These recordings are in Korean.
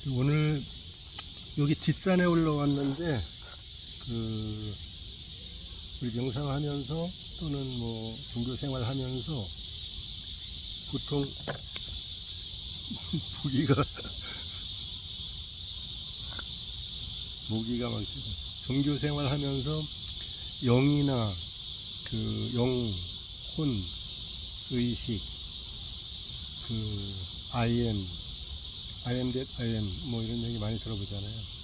오늘 여기 뒷산에 올라왔는데 우리 명상하면서 또는 뭐 종교 생활하면서 보통 모기가 많거든. 종교 생활하면서 영이나 혼, 의식, I am that I am 뭐 이런 얘기 많이 들어보잖아요.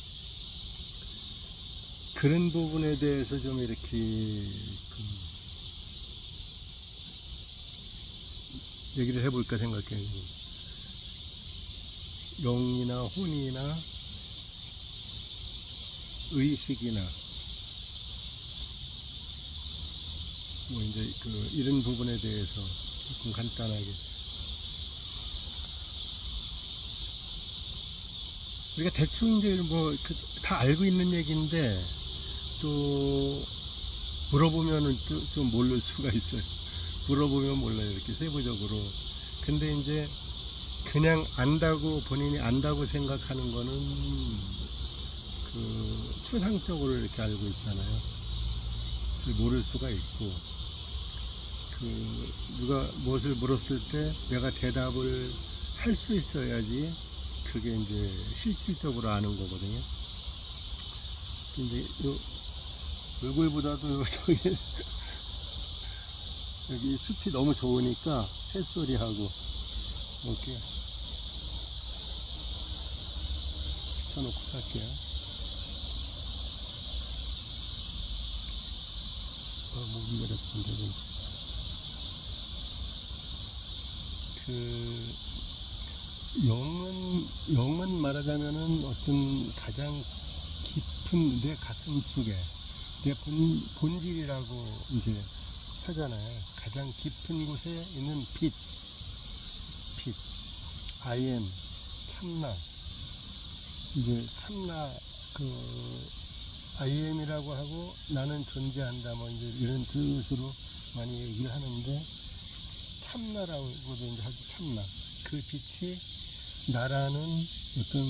그런 부분에 대해서 좀 이렇게 얘기를 해볼까 생각해요. 영이나 혼이나 의식이나 뭐 이제 이런 부분에 대해서 조금 간단하게 우리가 대충 이제 뭐 다 알고 있는 얘기인데 또 물어보면은 좀 모를 수가 있어요. 물어보면 몰라요. 이렇게 세부적으로. 근데 이제 그냥 안다고 본인이 안다고 생각하는 거는 추상적으로 이렇게 알고 있잖아요. 모를 수가 있고 누가 무엇을 물었을 때 내가 대답을 할 수 있어야지 그게 이제 실질적으로 아는 거거든요. 근데 얼굴보다도 여기 숲이 너무 좋으니까 새소리하고 이렇게 붙여놓고 갈게요. 목이 메렸는데 영은 말하자면은 어떤 가장 깊은 내 가슴 속에 내 본질이라고 이제 하잖아요. 가장 깊은 곳에 있는 빛, I am, 참나. 이제 참나, I am이라고 하고 나는 존재한다, 뭐 이제 이런 뜻으로 많이 얘기를 하는데, 참나라고도 이제 하죠, 참나. 그 빛이 나라는 어떤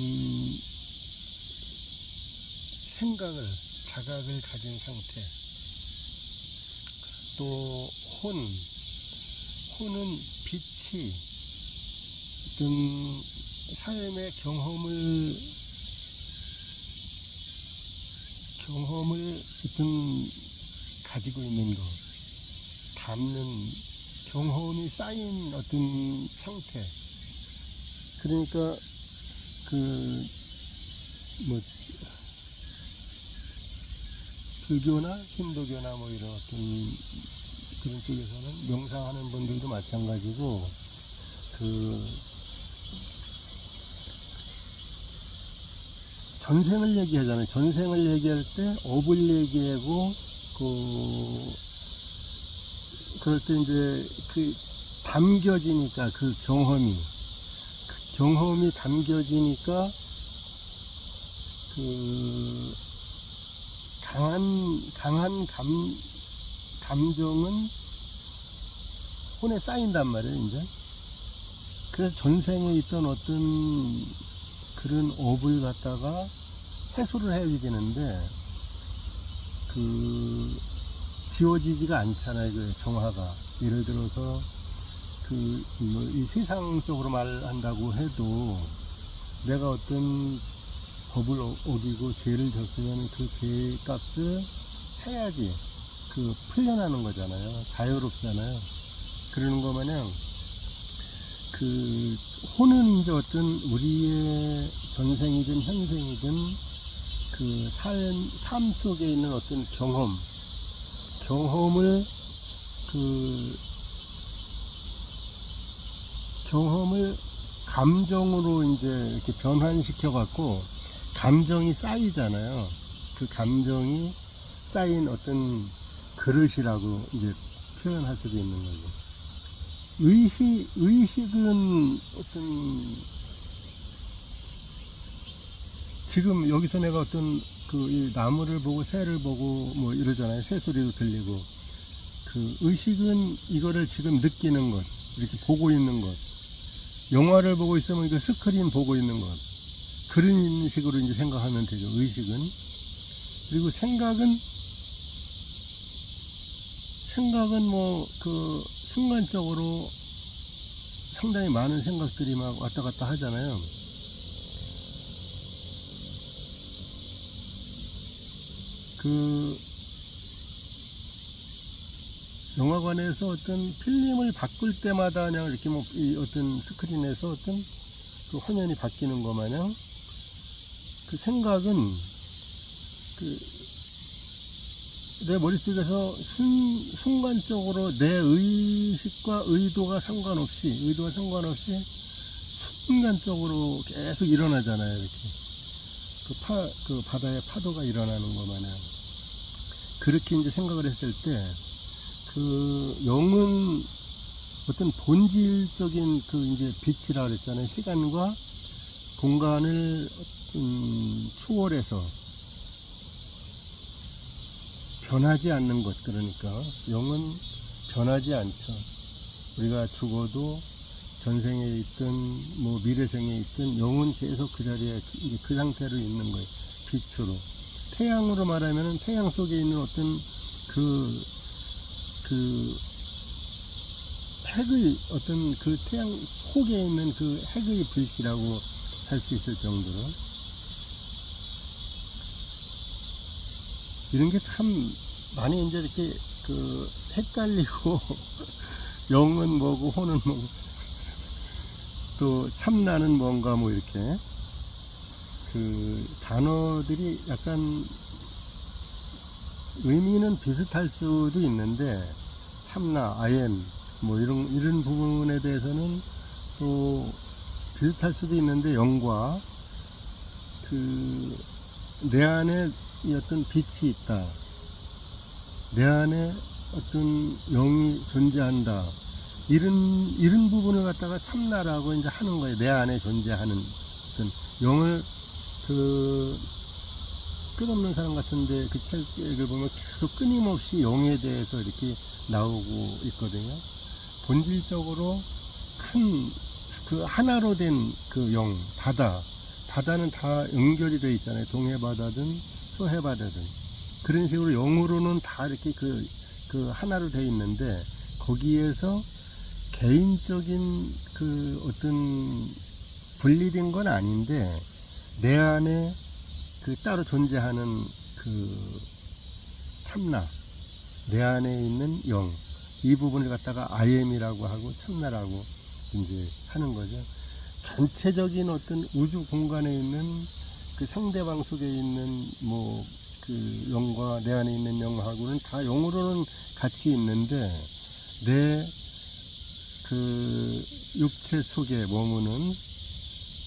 생각을, 자각을 가진 상태. 또 혼은 빛이 어떤 삶의 경험을 어떤 가지고 있는 것, 담는 경험이 쌓인 어떤 상태. 그러니까 불교나 힌두교나 뭐 이런 어떤 그런 쪽에서는 명상하는 분들도 마찬가지고 전생을 얘기하잖아요. 전생을 얘기할 때 업을 얘기하고 그럴 때 이제 담겨지니까 경험이 담겨지니까 강한 감정은 혼에 쌓인단 말이에요, 이제. 그래서 전생에 있던 어떤 그런 업을 갖다가 해소를 해야 되는데, 지워지지가 않잖아요, 그 정화가. 예를 들어서, 이 세상적으로 말한다고 해도, 내가 어떤 법을 어기고 죄를 졌으면 그 죄 값을 해야지 풀려나는 거잖아요. 자유롭잖아요. 그러는 거 마냥 혼은 이제 어떤 우리의 전생이든 현생이든 삶 속에 있는 어떤 경험을 감정으로 이제 이렇게 변환시켜 갖고 감정이 쌓이잖아요. 그 감정이 쌓인 어떤 그릇이라고 이제 표현할 수도 있는 거죠. 의식은 어떤, 지금 여기서 내가 어떤 이 나무를 보고 새를 보고 뭐 이러잖아요. 새소리도 들리고. 의식은 이거를 지금 느끼는 것, 이렇게 보고 있는 것. 영화를 보고 있으면 이거 스크린 보고 있는 것. 그런 식으로 이제 생각하면 되죠. 의식은. 그리고 생각은 뭐 그 순간적으로 상당히 많은 생각들이 막 왔다 갔다 하잖아요. 그 영화관에서 어떤 필름을 바꿀 때마다 그냥 이렇게 뭐 이 어떤 스크린에서 어떤 그 화면이 바뀌는 것 마냥 그 생각은 그 내 머릿속에서 순간적으로 내 의식과 의도가 상관없이 순간적으로 계속 일어나잖아요. 이렇게 그 바다의 파도가 일어나는 것 마냥 그렇게 이제 생각을 했을 때 그 영은 어떤 본질적인 그 이제 빛이라 그랬잖아요. 시간과 공간을 초월해서 변하지 않는 것. 그러니까 영은 변하지 않죠. 우리가 죽어도 전생에 있든 뭐 미래생에 있든 영은 계속 그 자리에 이제 그 상태로 있는 거예요. 빛으로. 태양으로 말하면은 태양 속에 있는 어떤 그 핵의 어떤 그 태양 속에 있는 그 핵의 빛이라고 할 수 있을 정도로 이런 게 참 많이 이제 이렇게 그 헷갈리고 영은 뭐고 혼은 뭐고 또 참나는 뭔가 뭐 이렇게 그 단어들이 약간 의미는 비슷할 수도 있는데 참나, 아엠 뭐 이런 부분에 대해서는 또 비슷할 수도 있는데 영과 그 내 안에 이 어떤 빛이 있다. 내 안에 어떤 영이 존재한다. 이런 부분을 갖다가 참나라고 이제 하는 거예요. 내 안에 존재하는 어떤 영을 그 끝없는 사람 같은데 그 책을 보면 계속 끊임없이 영에 대해서 이렇게 나오고 있거든요. 본질적으로 큰 그 하나로 된 그 영, 바다는 다 연결이 되어 있잖아요. 동해바다든 서해바다든 그런 식으로 영으로는 다 이렇게 그 하나로 되어 있는데 거기에서 개인적인 그 어떤 분리된 건 아닌데 내 안에 그 따로 존재하는 그 참나, 내 안에 있는 영, 이 부분을 갖다가 IM이라고 하고 참나라고 이제 하는 거죠. 전체적인 어떤 우주 공간에 있는 그 상대방 속에 있는 뭐 그 영과 내 안에 있는 영하고는 다 영으로는 같이 있는데 내 그 육체 속에 머무는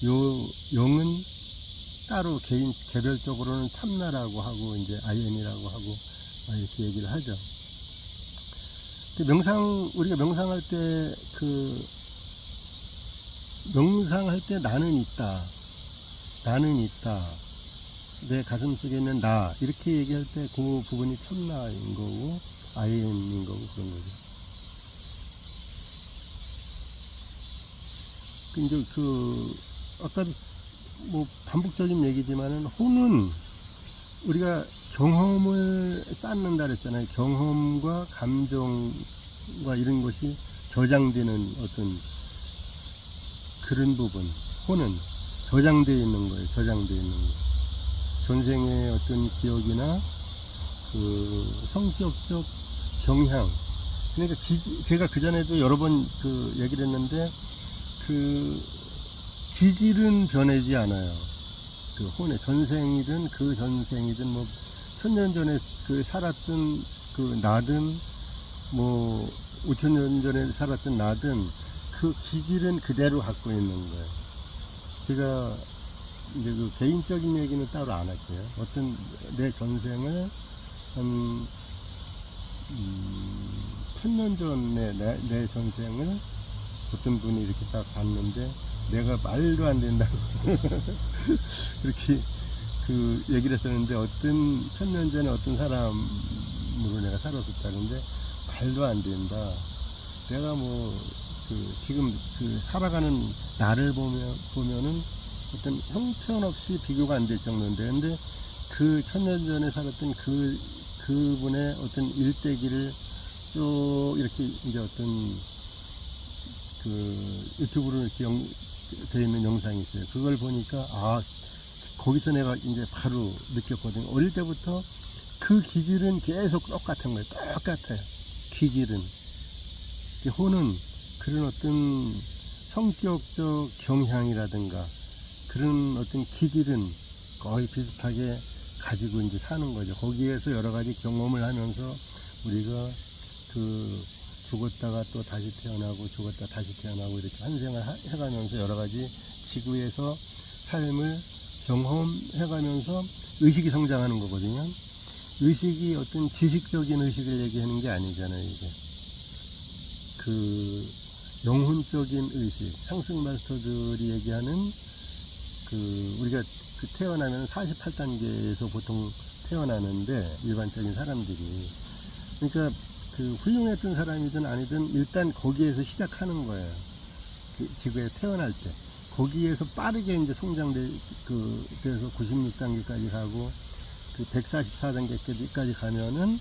요 영은 따로 개별적으로는 참나라고 하고 이제 IM이라고 하고 이렇게 얘기를 하죠. 우리가 명상할 때 나는 있다. 내 가슴 속에 있는 나. 이렇게 얘기할 때 그 부분이 참나인 거고, IM인 거고, 그런 거죠. 이제 아까도 뭐 반복적인 얘기지만은, 혼은 우리가 경험을 쌓는다 그랬잖아요. 경험과 감정과 이런 것이 저장되는 어떤 그런 부분. 혼은 저장되어 있는 거예요. 저장되어 있는 거. 전생의 어떤 기억이나 그 성격적 경향. 그러니까 제가 그전에도 여러 번 그 얘기를 했는데 그 기질은 변하지 않아요. 그 혼의 전생이든 그 전생이든 뭐 천년 전에 그 살았던 그 나든 뭐 5천년 전에 살았던 나든 그 기질은 그대로 갖고 있는 거예요. 제가 이제 그 개인적인 얘기는 따로 안 할게요. 어떤 내 전생을 한 1000년 전에 내 전생을 어떤 분이 이렇게 딱 봤는데 내가 말도 안 된다고 그렇게 그 얘기를 했었는데 어떤 1000년 전에 어떤 사람으로 내가 살았었다는데 말도 안 된다. 내가 뭐 지금 살아가는 나를 보면은 어떤 형편없이 비교가 안 될 정도인데, 근데 그 천년 전에 살았던 그분의 어떤 일대기를 쭉 이렇게 이제 어떤 그 유튜브로 이렇게 되어 있는 영상이 있어요. 그걸 보니까, 아, 거기서 내가 이제 바로 느꼈거든요. 어릴 때부터 그 기질은 계속 똑같은 거예요. 똑같아요. 기질은. 호는 그런 어떤 성격적 경향이라든가 그런 어떤 기질은 거의 비슷하게 가지고 이제 사는 거죠. 거기에서 여러 가지 경험을 하면서 우리가 그 죽었다가 또 다시 태어나고 죽었다 다시 태어나고 이렇게 환생을 해가면서 여러 가지 지구에서 삶을 경험해가면서 의식이 성장하는 거거든요. 의식이 어떤 지식적인 의식을 얘기하는 게 아니잖아요, 이게. 그 영혼적인 의식, 상승 마스터들이 얘기하는 우리가 태어나면 48단계에서 보통 태어나는데, 일반적인 사람들이. 그러니까 훌륭했던 사람이든 아니든 일단 거기에서 시작하는 거예요. 지구에 태어날 때. 거기에서 빠르게 이제 그래서 96단계까지 가고, 144단계까지 가면은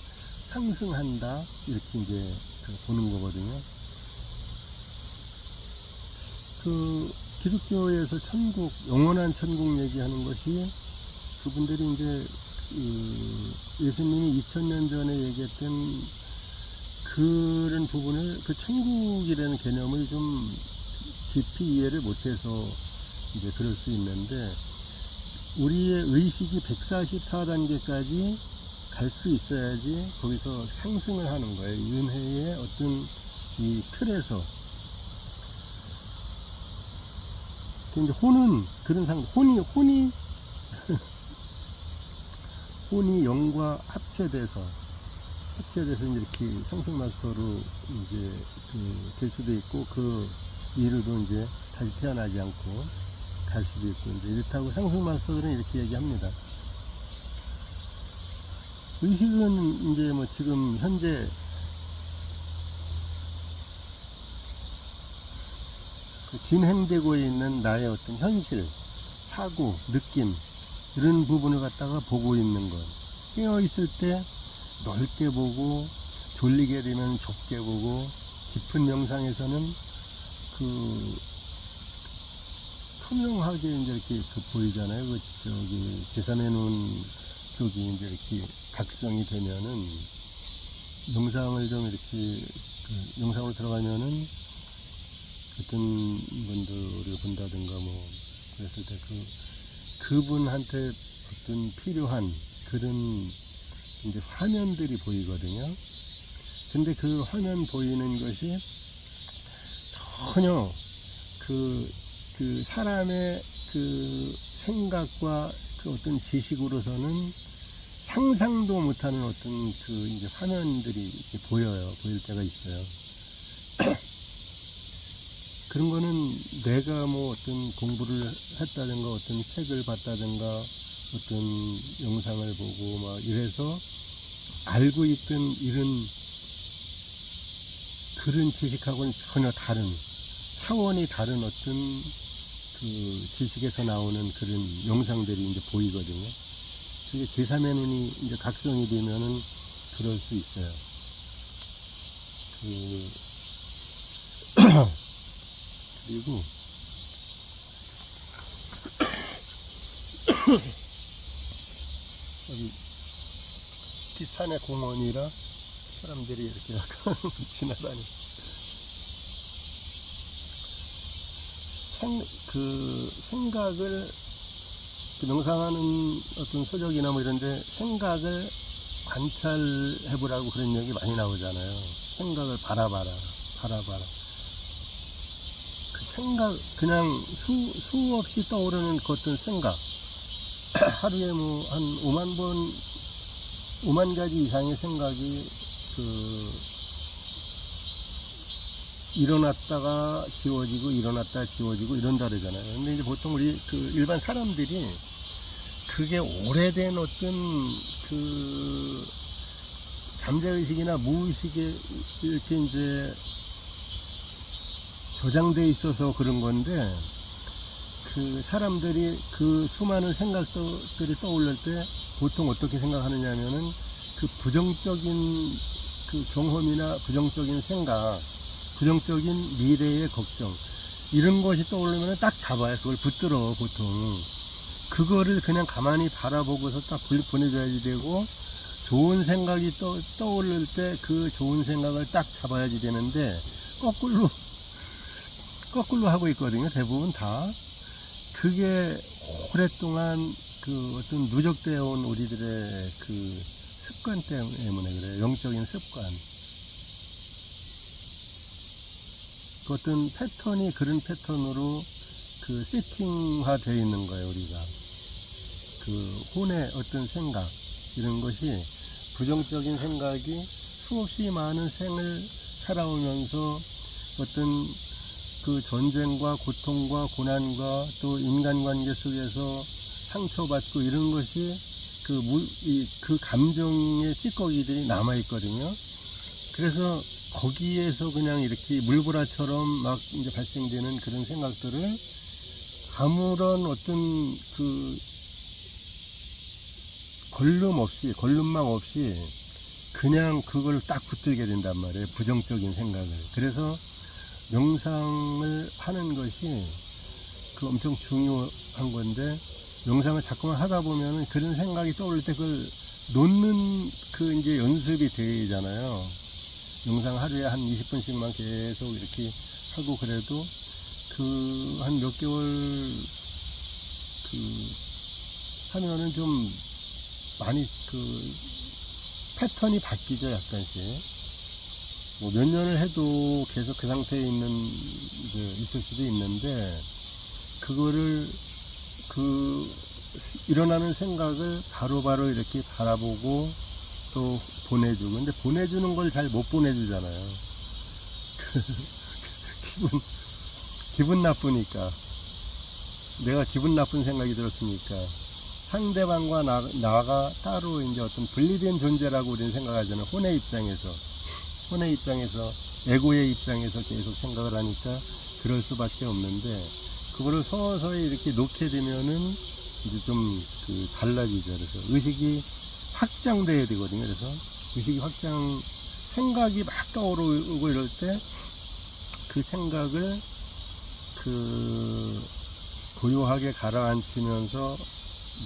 상승한다. 이렇게 이제 보는 거거든요. 기독교에서 천국, 영원한 천국 얘기하는 것이 그분들이 이제 예수님이 2000년 전에 얘기했던 그런 부분을 천국이라는 개념을 좀 깊이 이해를 못해서 이제 그럴 수 있는데, 우리의 의식이 144단계까지 갈 수 있어야지 거기서 상승을 하는 거예요. 윤회의 어떤 이 틀에서. 이제 혼은 그런 혼이 영과 합체돼서 이제 이렇게 상승 마스터로 이제 될 수도 있고, 그 이후로도 이제 다시 태어나지 않고 갈 수도 있고, 이제 이렇다고 상승 마스터들은 이렇게 얘기합니다. 의식은 이제 뭐 지금 현재 진행되고 있는 나의 어떤 현실, 사고, 느낌, 이런 부분을 갖다가 보고 있는 것. 깨어 있을 때 넓게 보고, 졸리게 되면 좁게 보고, 깊은 명상에서는 투명하게 이제 이렇게 보이잖아요. 제3의 눈 쪽이 이제 이렇게 각성이 되면은, 명상을 좀 이렇게, 명상으로 들어가면은, 어떤 분들을 본다든가 뭐, 그랬을 때 그분한테 어떤 필요한 그런 이제 화면들이 보이거든요. 근데 그 화면 보이는 것이 전혀 사람의 생각과 어떤 지식으로서는 상상도 못하는 어떤 이제 화면들이 이렇게 보일 때가 있어요. 그런 거는 내가 뭐 어떤 공부를 했다든가, 어떤 책을 봤다든가, 어떤 영상을 보고 막 이래서 알고 있던 그런 지식하고는 전혀 다른, 차원이 다른 어떤 지식에서 나오는 그런 영상들이 이제 보이거든요. 그게 제3의 눈이 이제 각성이 되면은 그럴 수 있어요. 그리고 여기 뒷산의 공원이라 사람들이 이렇게 약간 지나다니. 생각을 명상하는 어떤 서적이나 뭐 이런데 생각을 관찰해보라고 그런 얘기 많이 나오잖아요. 생각을 바라봐라. 생각, 그냥 수없이 떠오르는 그 어떤 생각. 하루에 뭐 한 5만 가지 이상의 생각이 일어났다가 지워지고 일어났다가 지워지고 이런다 그러잖아요. 근데 이제 보통 우리 일반 사람들이 그게 오래된 어떤 잠재의식이나 무의식에 이렇게 이제 저장돼 있어서 그런 건데, 그 사람들이 그 수많은 생각들이 떠올릴 때 보통 어떻게 생각하느냐 하면은 그 부정적인 그 경험이나 부정적인 생각, 부정적인 미래의 걱정, 이런 것이 떠오르면 딱 잡아요. 그걸 붙들어, 보통. 그거를 그냥 가만히 바라보고서 딱 보내줘야지 되고, 좋은 생각이 떠오를 때 그 좋은 생각을 딱 잡아야지 되는데, 거꾸로 하고 있거든요. 대부분 다. 그게 오랫동안 그 어떤 누적되어 온 우리들의 그 습관 때문에 그래요. 영적인 습관. 그 어떤 패턴이 그런 패턴으로 그 세팅화 되어 있는 거예요, 우리가. 그 혼의 어떤 생각, 이런 것이 부정적인 생각이 수없이 많은 생을 살아오면서 어떤 그 전쟁과 고통과 고난과 또 인간관계 속에서 상처받고 이런 것이 그 감정의 찌꺼기들이 남아있거든요. 그래서 거기에서 그냥 이렇게 물보라처럼 막 이제 발생되는 그런 생각들을 아무런 어떤 그 걸름망 없이 그냥 그걸 딱 붙들게 된단 말이에요. 부정적인 생각을. 그래서 명상을 하는 것이 그 엄청 중요한 건데, 명상을 자꾸만 하다 보면은 그런 생각이 떠올 때 그걸 놓는 그 이제 연습이 되잖아요. 명상 하루에 한 20분씩만 계속 이렇게 하고, 그래도 그 한 몇 개월 하면은 좀 많이 패턴이 바뀌죠, 약간씩. 뭐 몇 년을 해도 계속 그 상태에 있을 수도 있는데, 그거를 일어나는 생각을 바로바로 이렇게 바라보고 또 보내주고. 근데 보내주는 걸 잘 못 보내주잖아요. 기분 나쁘니까. 내가 기분 나쁜 생각이 들었으니까. 상대방과 나가 따로 이제 어떤 분리된 존재라고 우리는 생각하잖아요. 혼의 입장에서, 에고의 입장에서 계속 생각을 하니까 그럴 수밖에 없는데, 그거를 서서히 이렇게 놓게 되면은 이제 좀 달라지죠. 그래서 의식이 확장돼야 되거든요. 그래서 의식이 생각이 막 떠오르고 이럴 때 그 생각을 고요하게 가라앉히면서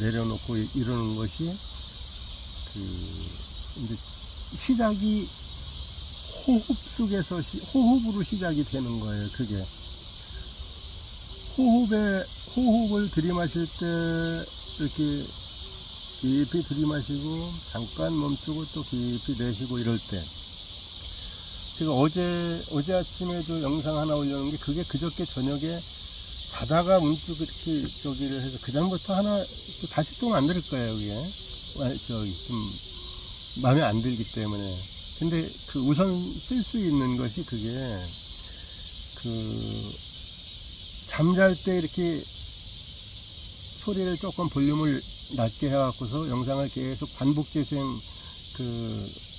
내려놓고 이러는 것이 이제 시작이 호흡 속에서 호흡으로 시작이 되는 거예요. 그게 호흡을 들이마실 때 이렇게 깊이 들이마시고 잠깐 멈추고 또 깊이 내쉬고 이럴 때, 제가 어제 아침에도 영상 하나 올렸는데, 그게 그저께 저녁에 자다가 문득 이렇게 저기를 해서 그다음부터 하나 또 다시 또 만들 거예요. 그게 좀 마음에 안 들기 때문에. 근데 우선 쓸 수 있는 것이 그게 잠잘 때 이렇게 소리를 조금 볼륨을 낮게 해갖고서 영상을 계속 반복 재생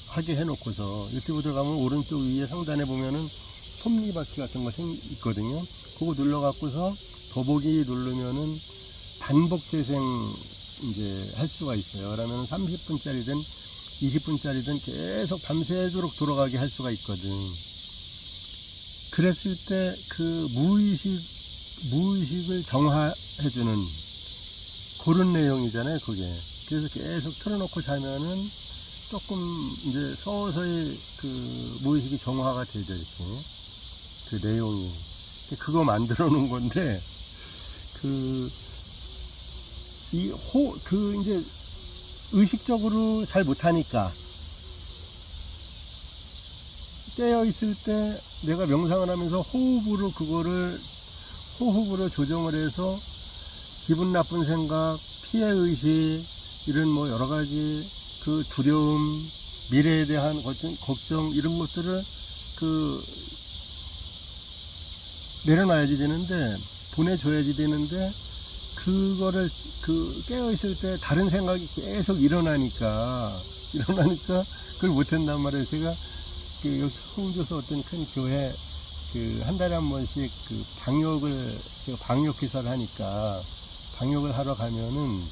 하게 해놓고서 유튜브 들어가면 오른쪽 위에 상단에 보면은 톱니바퀴 같은 거 있거든요. 그거 눌러갖고서 더보기 누르면은 반복 재생 이제 할 수가 있어요. 그러면 30분짜리든 20분짜리든 계속 밤새도록 돌아가게 할 수가 있거든. 그랬을 때 무의식을 정화해주는 그런 내용이잖아요, 그게. 그래서 계속 틀어놓고 자면은 조금 이제 서서히 무의식이 정화가 되죠, 이렇게. 내용이. 그거 만들어 놓은 건데, 이제 의식적으로 잘 못하니까, 깨어있을 때 내가 명상을 하면서 호흡으로 조정을 해서 기분 나쁜 생각, 피해의식, 이런 뭐 여러가지 두려움, 미래에 대한 걱정, 이런 것들을 내려놔야지 되는데, 보내줘야지 되는데, 그거를 깨어있을 때 다른 생각이 계속 일어나니까 그걸 못한단 말이에요. 제가 여기 홍주서 어떤 큰 교회 그 한 달에 한 번씩 그 방역 기사를 하니까 방역을 하러 가면은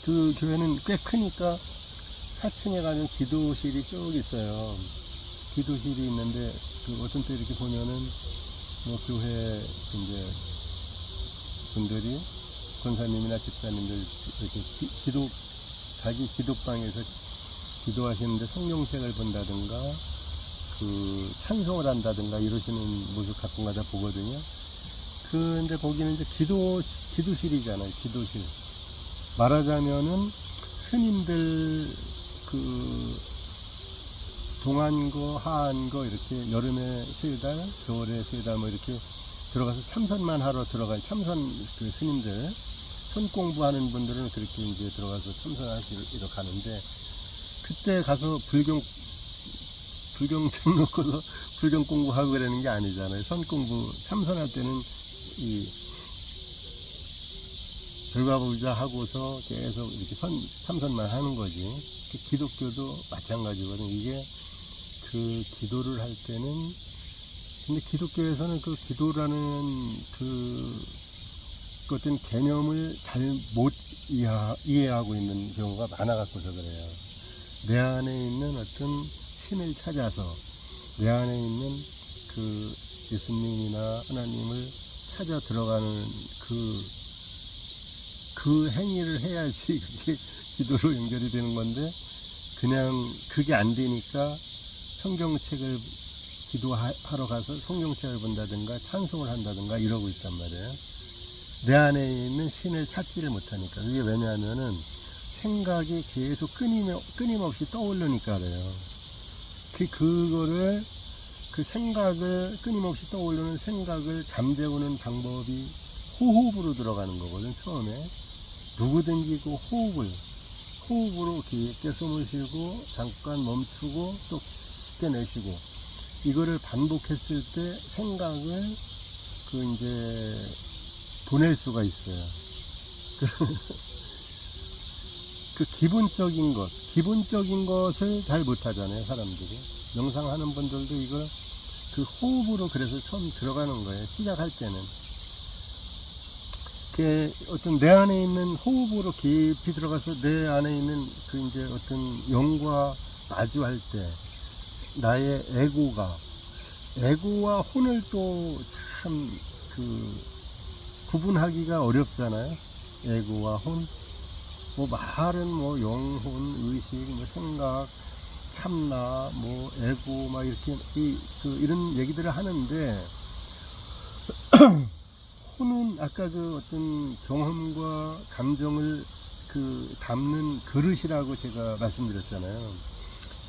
그 교회는 꽤 크니까 4층에 가면 기도실이 쭉 있어요. 기도실이 있는데 그 어떤 때 이렇게 보면은 뭐 교회 이제 분들이 권사님이나 집사님들 이렇게 자기 기도방에서 기도하시는데 성경책을 본다든가 그 찬송을 한다든가 이러시는 모습 가끔가다 보거든요. 근데 거기는 이제 기도실이잖아요. 기도실. 말하자면은 스님들 그 동안거 하안거 이렇게 여름에 3달 겨울에 3달 뭐 이렇게 들어가서 참선만 하러 들어간 참선 그 스님들 선 공부하는 분들은 그렇게 이제 들어가서 참선하시러 가는데, 그때 가서 불경책 놓고서 불경 공부하고 그러는 게 아니잖아요. 선 공부 참선할 때는 이 불가불자 하고서 계속 이렇게 참선만 하는 거지. 기독교도 마찬가지거든요. 이게 그 기도를 할 때는, 근데 기독교에서는 그 기도라는 그 어떤 개념을 잘 못 이해하고 있는 경우가 많아갖고서 그래요. 내 안에 있는 어떤 신을 찾아서 내 안에 있는 그 예수님이나 하나님을 찾아 들어가는 그 행위를 해야지 그게 기도로 연결이 되는 건데, 그냥 그게 안 되니까 성경책을 기도하러 가서 성경책을 본다든가 찬송을 한다든가 이러고 있단 말이에요. 내 안에 있는 신을 찾지를 못하니까. 그게 왜냐하면은 생각이 계속 끊임없이 떠오르니까 그래요. 그 생각을 끊임없이 떠오르는 생각을 잠재우는 방법이 호흡으로 들어가는 거거든. 처음에 누구든지 그 호흡으로 깊게 숨을 쉬고 잠깐 멈추고 또 깊게 내쉬고, 이거를 반복했을 때 생각을 이제 보낼 수가 있어요. 그 기본적인 것을 잘 못하잖아요, 사람들이. 명상하는 분들도 이걸 그 호흡으로 그래서 처음 들어가는 거예요, 시작할 때는. 어떤 내 안에 있는 호흡으로 깊이 들어가서 내 안에 있는 그 이제 어떤 영과 마주할 때 나의 에고와 혼을 또 참 구분하기가 어렵잖아요. 에고와 혼. 뭐 말은 뭐 영혼, 의식, 뭐 생각, 참나, 뭐 에고 막 이렇게 이런 얘기들을 하는데 혼은 아까 어떤 경험과 감정을 담는 그릇이라고 제가 말씀드렸잖아요.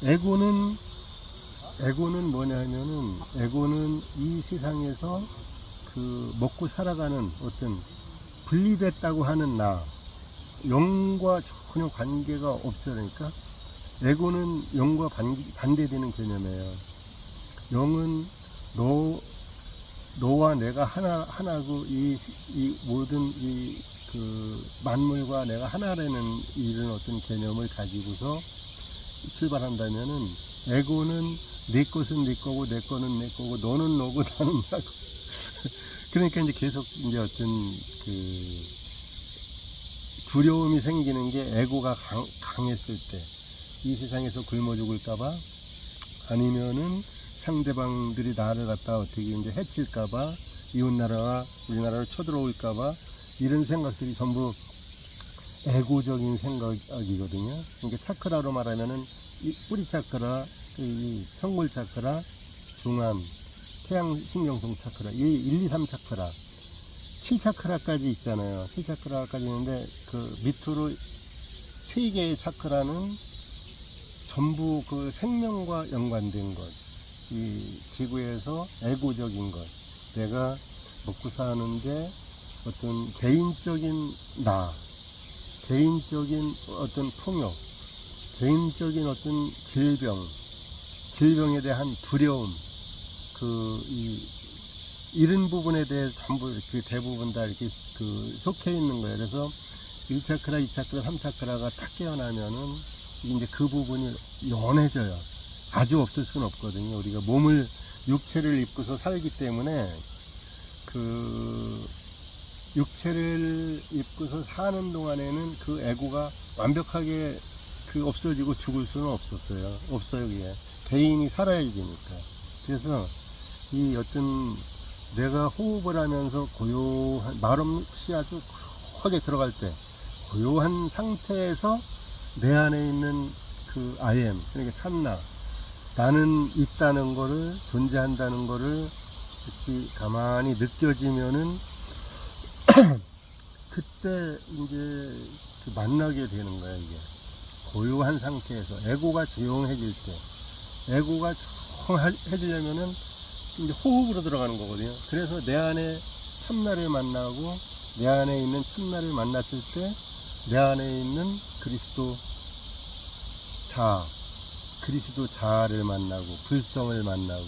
에고는 뭐냐면은, 에고는 이 세상에서 먹고 살아가는 어떤 분리됐다고 하는 나, 영과 전혀 관계가 없죠. 그러니까 에고는 영과 반대되는 개념이에요. 영은 너와 내가 하나고 이 모든 만물과 내가 하나라는 이런 어떤 개념을 가지고서 출발한다면은, 에고는 내 것은 내 거고 내 거는 내 거고 너는 너고 나는 나고 그러니까 이제 계속 이제 어떤 두려움이 생기는 게, 에고가 강했을 때 이 세상에서 굶어 죽을까봐, 아니면은 상대방들이 나를 갖다 어떻게 이제 해칠까봐, 이웃나라가 우리나라를 쳐들어올까봐, 이런 생각들이 전부 에고적인 생각이거든요. 그러니까 차크라로 말하면은 이 뿌리 차크라, 이 청골 차크라, 중안, 태양 신경성 차크라, 이 1, 2, 3 차크라, 7차크라까지 있잖아요. 7차크라까지 있는데 그 밑으로 3개의 차크라는 전부 생명과 연관된 것, 이 지구에서 에고적인 것, 내가 먹고 사는데 어떤 개인적인 개인적인 어떤 폭력, 개인적인 어떤 질병에 대한 두려움, 이런 부분에 대해 전부 대부분 다 이렇게 속해 있는 거예요. 그래서 1차크라, 2차크라, 3차크라가 딱 깨어나면은 이제 그 부분이 연해져요. 아주 없을 수는 없거든요. 우리가 몸을 육체를 입고서 살기 때문에 그 육체를 입고서 사는 동안에는 그 에고가 완벽하게 그 없어지고 죽을 수는 없어요. 그게 개인이 살아야 되니까. 그래서 이 어떤 내가 호흡을 하면서 고요한, 말없이 아주 고하게 들어갈 때 고요한 상태에서 내 안에 있는 그 I am, 그러니까 참나, 나는 있다는 거를, 존재한다는 거를 이렇게 가만히 느껴지면은 그때 이제 그 만나게 되는 거야. 이게 고요한 상태에서 에고가 조용해질 때, 에고가 조용해지려면은 이제 호흡으로 들어가는 거거든요. 그래서 내 안에 참나를 만나고, 내 안에 있는 참나를 만났을 때 내 안에 있는 그리스도 자아를 만나고, 불성을 만나고,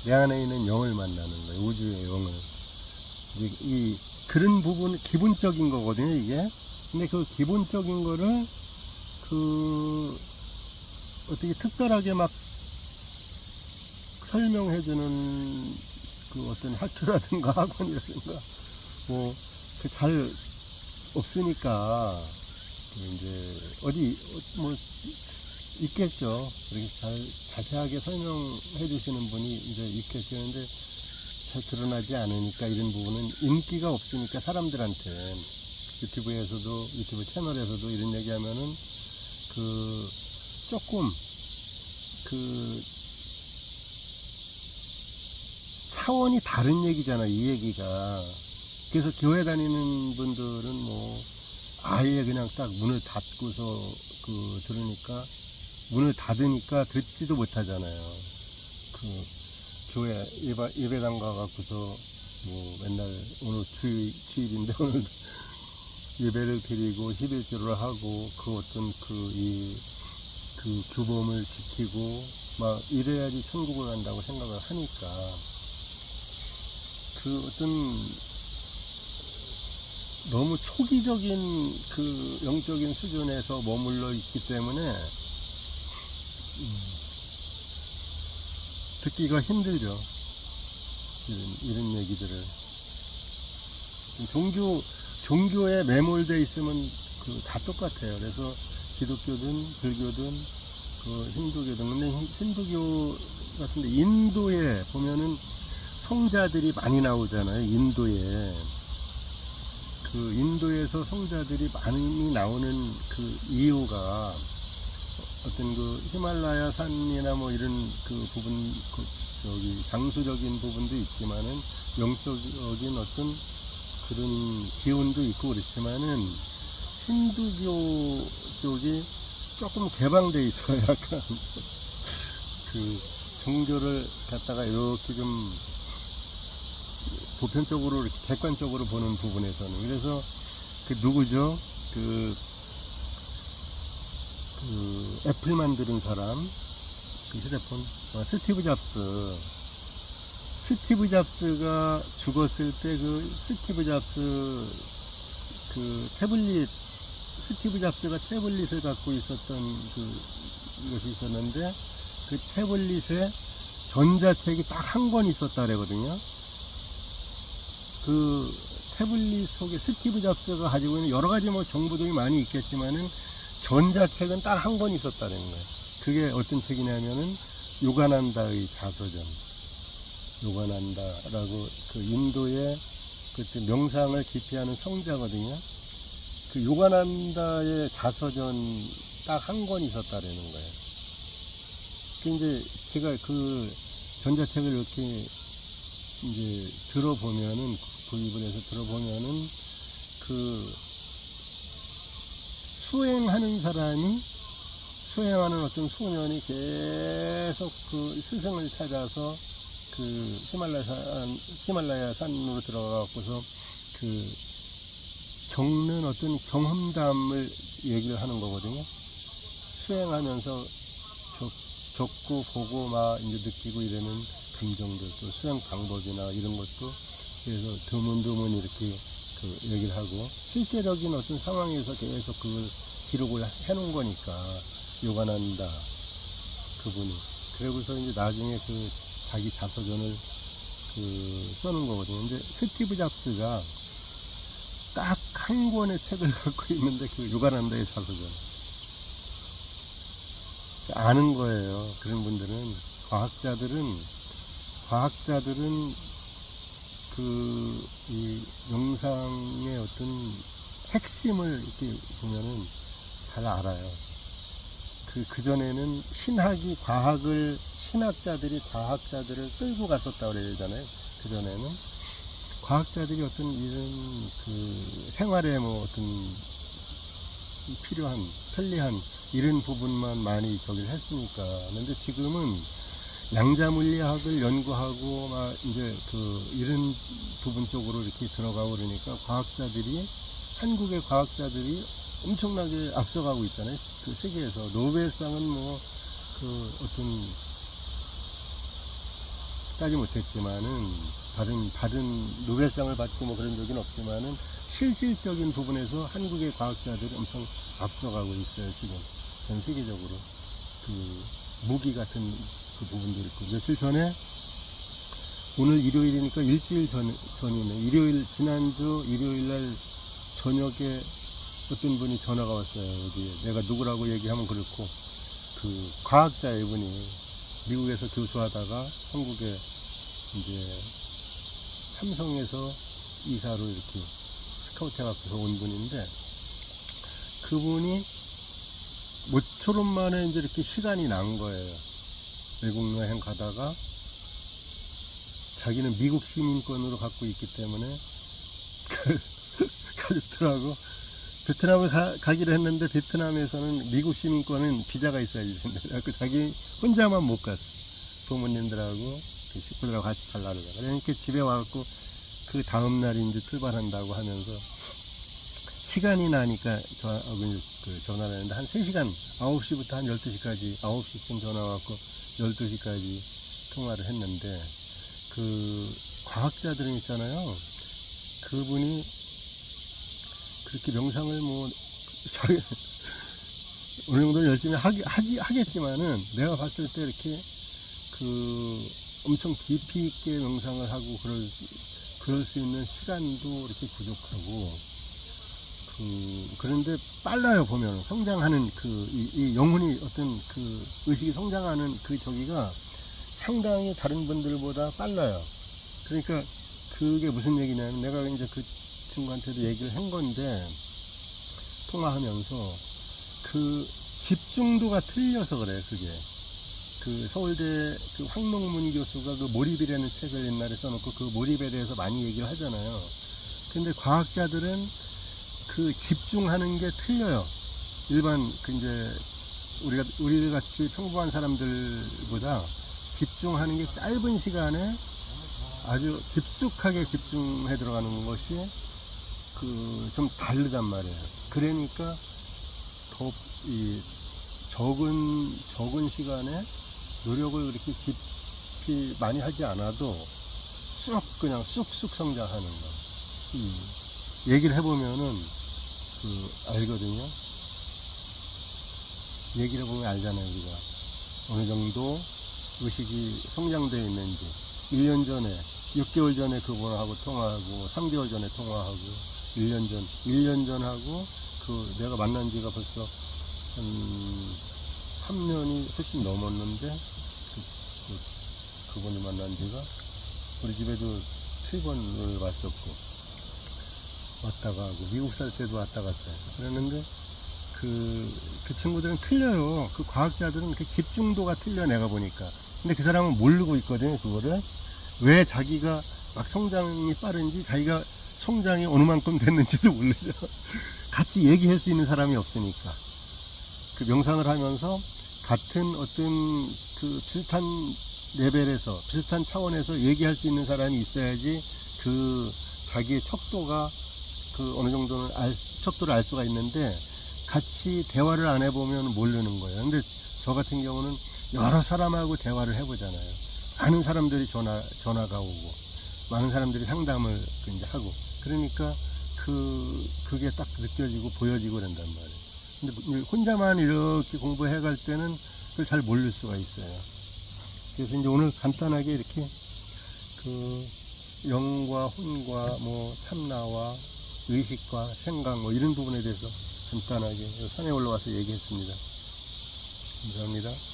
내 안에 있는 영을 만나는 거예요. 우주의 영을. 이제 그런 부분, 기본적인 거거든요, 이게. 근데 그 기본적인 거를, 어떻게 특별하게 막 설명해주는 그 어떤 학교라든가 학원이라든가, 잘 없으니까, 이제, 있겠죠. 그렇게 자세하게 설명해 주시는 분이 이제 있겠죠. 근데 잘 드러나지 않으니까 이런 부분은 인기가 없으니까 사람들한테 유튜브 채널에서도 이런 얘기 하면은 조금 차원이 다른 얘기잖아, 이 얘기가. 그래서 교회 다니는 분들은 아예 그냥 딱 문을 닫고서 들으니까, 문을 닫으니까 듣지도 못하잖아요. 교회 예배당 가갖고서 맨날 오늘 주일인데 오늘 예배를 드리고 11조를 하고 그 어떤 그 규범을 지키고 막 이래야지 천국을 간다고 생각을 하니까 그 어떤 너무 초기적인 그 영적인 수준에서 머물러 있기 때문에 듣기가 힘들죠. 이런 얘기들을. 종교에 매몰되어 있으면 다 똑같아요. 그래서 기독교든 불교든 힌두교든. 근데 힌두교 같은데 인도에 보면은 성자들이 많이 나오잖아요. 인도에서 성자들이 많이 나오는 그 이유가 어떤 히말라야 산이나 이런 부분, 장수적인 부분도 있지만은 영적인 어떤 그런 기운도 있고 그렇지만은 힌두교 쪽이 조금 개방돼 있어요. 약간 종교를 갖다가 이렇게 좀 보편적으로 이렇게 객관적으로 보는 부분에서는. 그래서 누구죠? 애플 만드는 사람, 휴대폰, 스티브 잡스가 죽었을 때 스티브 잡스가 태블릿을 갖고 있었던 것이 있었는데, 그 태블릿에 전자책이 딱 한 권 있었다 그러거든요. 그 태블릿 속에 스티브 잡스가 가지고 있는 여러 가지 정보들이 많이 있겠지만은 전자책은 딱 한 권 있었다는 거예요. 그게 어떤 책이냐면은 요가난다의 자서전. 요가난다라고 인도의 명상을 기피하는 성자거든요. 그 요가난다의 자서전 딱 한 권 있었다라는 거예요. 이제 제가 전자책을 이렇게 이제 들어보면은, 구입을 해서 들어보면은, 수행하는 어떤 소년이 계속 스승을 찾아서 히말라야 산으로 들어가고서 겪는 어떤 경험담을 얘기를 하는 거거든요. 수행하면서 겪고 보고 막 이제 느끼고 이러는 감정들, 또 수행 방법이나 이런 것도 그래서 드문드문 이렇게 얘기를 하고, 실제적인 어떤 상황에서 계속 그걸 기록을 해놓은 거니까, 요가난다 그분이. 그러고서 이제 나중에 자기 자서전을 써는 거거든요. 근데 스티브 잡스가 딱 한 권의 책을 갖고 있는데 그 요가난다의 자서전. 아는 거예요. 그런 분들은. 과학자들은 이 명상의 어떤 핵심을 이렇게 보면은 잘 알아요. 그전에는 신학자들이 과학자들을 끌고 갔었다고 그러잖아요. 그전에는. 과학자들이 어떤 이런 생활에 어떤 필요한, 편리한 이런 부분만 많이 저기를 했으니까. 근데 지금은 양자물리학을 연구하고 이제 이런 부분 쪽으로 이렇게 들어가고 그러니까 한국의 과학자들이 엄청나게 앞서가고 있잖아요. 세계에서. 노벨상은 어떤 따지 못했지만은 받은 노벨상을 받고 그런 적은 없지만은 실질적인 부분에서 한국의 과학자들이 엄청 앞서가고 있어요. 지금 전 세계적으로 무기 같은 부분도 있고. 며칠 전에 오늘 일요일이니까 일주일 전이네. 지난주 일요일날 저녁에 어떤 분이 전화가 왔어요. 여기 내가 누구라고 얘기하면 그렇고 과학자 이분이 미국에서 교수하다가 한국에 이제 삼성에서 이사로 이렇게 스카우트 해갖고서 온 분인데, 그분이 모처럼 만에 이제 이렇게 시간이 난 거예요. 외국 여행 가다가 자기는 미국 시민권으로 갖고 있기 때문에 가족들하고 베트남을 가기로 했는데, 베트남에서는 미국 시민권은 비자가 있어야지. 그래서 자기 혼자만 못 갔어. 부모님들하고 식구들하고 같이 갈라고. 그러니까 집에 와갖고 그 다음날 이제 출발한다고 하면서 시간이 나니까 전화를 했는데, 한 3시간, 9시부터 한 12시까지, 9시쯤 전화 왔고 12시까지 통화를 했는데, 과학자들은 있잖아요. 그분이 그렇게 명상을 어느 정도 열심히 하겠지만은, 내가 봤을 때 이렇게 엄청 깊이 있게 명상을 하고 그럴 수 있는 시간도 이렇게 부족하고, 그런데 빨라요. 보면 성장하는 이 영혼이 어떤 의식이 성장하는 저기가 상당히 다른 분들보다 빨라요. 그러니까 그게 무슨 얘기냐면, 내가 이제 그 친구한테도 얘기를 한 건데, 통화하면서 집중도가 틀려서 그래요. 그게 서울대 황농문 교수가 몰입이라는 책을 옛날에 써놓고 몰입에 대해서 많이 얘기를 하잖아요. 근데 과학자들은 집중하는 게 틀려요. 일반 이제 우리 같이 평범한 사람들보다 집중하는 게 짧은 시간에 아주 깊숙하게 집중해 들어가는 것이 좀 다르단 말이에요. 그러니까 더 적은 시간에 노력을 그렇게 깊이 많이 하지 않아도 그냥 쑥쑥 성장하는 거. 얘기를 해보면은 알거든요. 얘기를 해보면 알잖아요. 우리가 어느 정도 의식이 성장되어 있는지. 1년 전에, 6개월 전에 그분하고 통화하고, 3개월 전에 통화하고, 1년 전하고, 내가 만난 지가 벌써 한 3년이 훨씬 넘었는데, 그분이 만난 지가, 우리 집에도 7번을 왔었고, 왔다가 하고, 미국 살 때도 왔다 갔어요. 그랬는데, 그 친구들은 틀려요. 과학자들은 집중도가 틀려, 내가 보니까. 근데 그 사람은 모르고 있거든요, 그거를. 왜 자기가 막 성장이 빠른지, 자기가 성장이 어느 만큼 됐는지도 모르죠. 같이 얘기할 수 있는 사람이 없으니까. 명상을 하면서 같은 어떤 비슷한 레벨에서, 비슷한 차원에서 얘기할 수 있는 사람이 있어야지 자기의 척도가 어느 정도는 척도를 알 수가 있는데, 같이 대화를 안 해보면 모르는 거예요. 근데 저 같은 경우는 여러 사람하고 대화를 해보잖아요. 많은 사람들이 전화가 오고, 많은 사람들이 상담을 이제 하고, 그러니까 그게 딱 느껴지고 보여지고 그런단 말이에요. 근데 혼자만 이렇게 공부해 갈 때는 그걸 잘 모를 수가 있어요. 그래서 이제 오늘 간단하게 이렇게 그 영과 혼과 뭐 참나와 의식과 생각 뭐 이런 부분에 대해서 간단하게 산에 올라와서 얘기했습니다. 감사합니다.